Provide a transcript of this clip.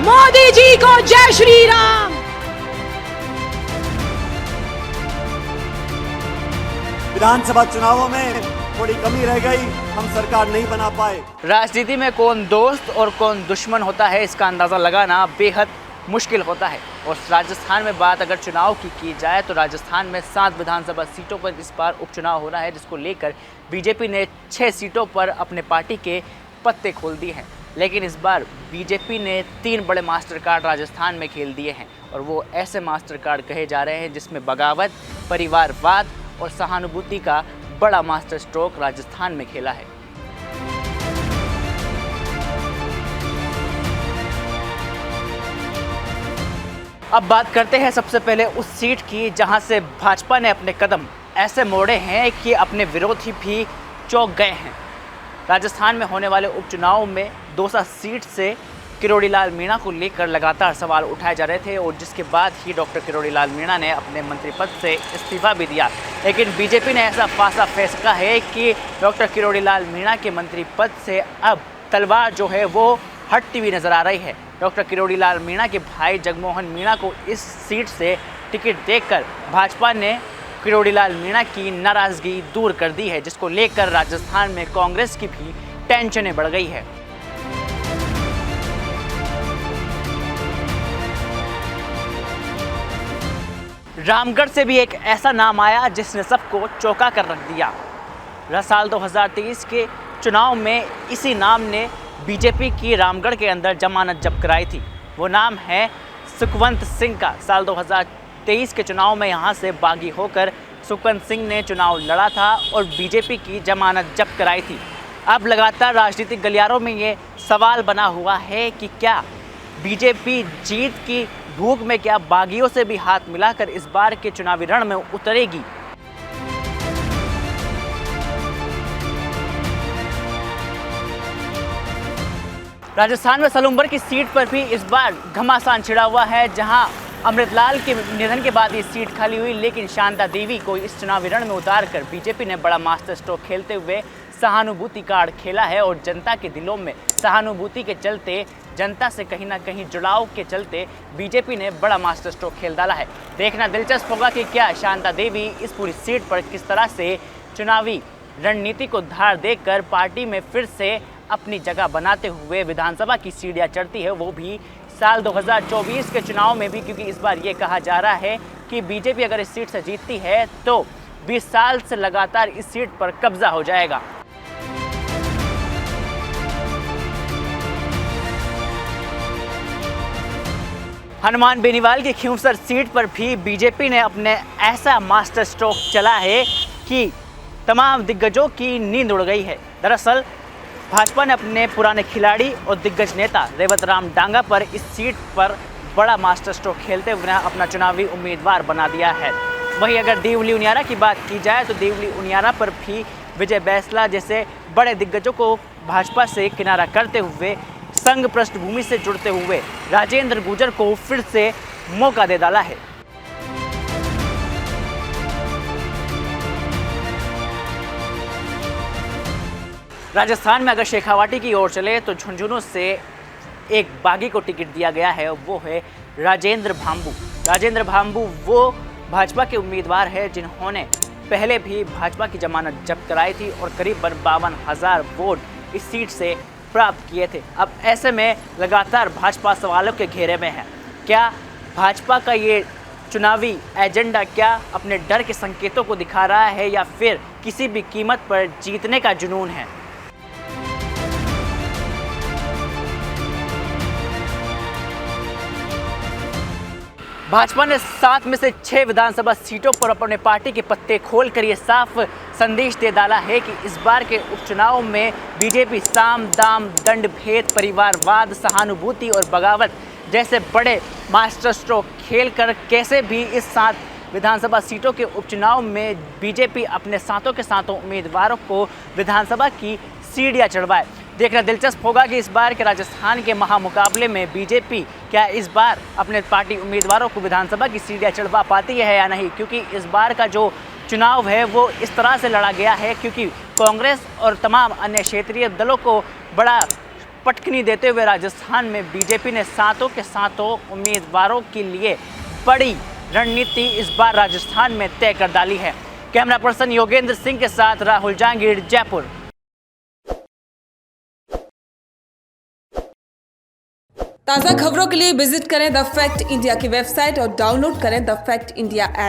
मोदी जी को जय श्री राम। विधानसभा चुनावों में थोड़ी कमी रह गई, हम सरकार नहीं बना पाए। राजनीति में कौन दोस्त और कौन दुश्मन होता है, इसका अंदाज़ा लगाना बेहद मुश्किल होता है। और राजस्थान में बात अगर चुनाव की जाए तो राजस्थान में 7 विधानसभा सीटों पर इस बार उपचुनाव हो रहा है, जिसको लेकर बीजेपी ने 6 सीटों पर अपने पार्टी के पत्ते खोल दिए हैं। लेकिन इस बार बीजेपी ने 3 बड़े मास्टर कार्ड राजस्थान में खेल दिए हैं, और वो ऐसे मास्टर कार्ड कहे जा रहे हैं जिसमें बगावत, परिवारवाद और सहानुभूति का बड़ा मास्टर स्ट्रोक राजस्थान में खेला है। अब बात करते हैं सबसे पहले उस सीट की जहां से भाजपा ने अपने कदम ऐसे मोड़े हैं कि अपने विरोधी भी चौंक गए हैं। राजस्थान में होने वाले उपचुनाव में दौसा सीट से किरोड़ी लाल मीणा को लेकर लगातार सवाल उठाए जा रहे थे, और जिसके बाद ही डॉक्टर किरोड़ी लाल मीणा ने अपने मंत्री पद से इस्तीफा भी दिया। लेकिन बीजेपी ने ऐसा फासा फैसला है कि डॉक्टर किरोड़ी लाल मीणा के मंत्री पद से अब तलवार जो है वो हटती हुई नजर आ रही है। डॉक्टर किरोड़ी लाल मीणा के भाई जगमोहन मीणा को इस सीट से टिकट देकर भाजपा ने किरोड़ी लाल मीणा की नाराजगी दूर कर दी है, जिसको लेकर राजस्थान में कांग्रेस की भी टेंशनें बढ़ गई है। रामगढ़ से भी एक ऐसा नाम आया जिसने सबको चौंका कर रख दिया। साल 2023 के चुनाव में इसी नाम ने बीजेपी की रामगढ़ के अंदर जमानत जब्त कराई थी। वो नाम है सुखवंत सिंह का। साल 2023 के चुनाव में यहाँ से बागी होकर सुखवंत सिंह ने चुनाव लड़ा था और बीजेपी की जमानत जब्त कराई थी। अब लगातार राजनीतिक गलियारों में ये सवाल बना हुआ है कि क्या बीजेपी जीत की भूख में क्या बागियों से भी हाथ मिलाकर इस बार के चुनावी रण में उतरेगी। राजस्थान में सलूम्बर की सीट पर भी इस बार घमासान छिड़ा हुआ है, जहां अमृतलाल के निधन के बाद ये सीट खाली हुई। लेकिन शांता देवी को इस चुनावी रण में उतारकर बीजेपी ने बड़ा मास्टर स्ट्रोक खेलते हुए सहानुभूति कार्ड खेला है, और जनता के दिलों में सहानुभूति के चलते, जनता से कहीं ना कहीं जुड़ाव के चलते बीजेपी ने बड़ा मास्टर स्ट्रोक खेल डाला है। देखना दिलचस्प होगा कि क्या शांता देवी इस पूरी सीट पर किस तरह से चुनावी रणनीति को धार देकर पार्टी में फिर से अपनी जगह बनाते हुए विधानसभा की सीढ़ियां चढ़ती है, वो भी साल 2024 के चुनाव में भी। क्योंकि इस बार ये कहा जा रहा है कि बीजेपी अगर इस सीट से जीतती है तो 20 साल से लगातार इस सीट पर कब्जा हो जाएगा। हनुमान बेनीवाल की खिंवसर सीट पर भी बीजेपी ने अपने ऐसा मास्टर स्ट्रोक चला है कि तमाम दिग्गजों की नींद उड़ गई है। दरअसल भाजपा ने अपने पुराने खिलाड़ी और दिग्गज नेता रेवत राम डांगा पर इस सीट पर बड़ा मास्टर स्ट्रोक खेलते हुए अपना चुनावी उम्मीदवार बना दिया है। वहीं अगर देवली उनियारा की बात की जाए तो देवली उनियारा पर भी विजय बैसला जैसे बड़े दिग्गजों को भाजपा से किनारा करते हुए, संघ पृष्ठभूमि से जुड़ते हुए राजेंद्र गुर्जर को फिर से मौका दे डाला है। राजस्थान में अगर शेखावाटी की ओर चले तो झुंझुनू से एक बागी को टिकट दिया गया है, वो है राजेंद्र भांबू। राजेंद्र भांबू वो भाजपा के उम्मीदवार है जिन्होंने पहले भी भाजपा की जमानत जब्त कराई थी और करीब 52,000 वोट इस सीट से प्राप्त किए थे। अब ऐसे में लगातार भाजपा सवालों के घेरे में है। क्या भाजपा का ये चुनावी एजेंडा क्या अपने डर के संकेतों को दिखा रहा है, या फिर किसी भी कीमत पर जीतने का जुनून है? भाजपा ने 7 में से 6 विधानसभा सीटों पर अपने पार्टी के पत्ते खोलकर ये साफ संदेश दे डाला है कि इस बार के उपचुनाव में बीजेपी साम दाम दंड भेद, परिवारवाद, सहानुभूति और बगावत जैसे बड़े मास्टर स्ट्रोक खेलकर कैसे भी इस 7 विधानसभा सीटों के उपचुनाव में बीजेपी अपने सातों उम्मीदवारों को विधानसभा की सीढ़ियां चढ़वाए। देखना दिलचस्प होगा कि इस बार के राजस्थान के महामुकाबले में बीजेपी क्या इस बार अपने पार्टी उम्मीदवारों को विधानसभा की सीढ़ियां चढ़वा पाती है या नहीं, क्योंकि इस बार का जो चुनाव है वो इस तरह से लड़ा गया है क्योंकि कांग्रेस और तमाम अन्य क्षेत्रीय दलों को बड़ा पटखनी देते हुए राजस्थान में बीजेपी ने सातों के सातों उम्मीदवारों के लिए बड़ी रणनीति इस बार राजस्थान में तय कर डाली है। कैमरा पर्सन योगेंद्र सिंह के साथ राहुल जांगीर, जयपुर। ताज़ा खबरों के लिए विजिट करें द फैक्ट इंडिया की वेबसाइट और डाउनलोड करें द फैक्ट इंडिया ऐप।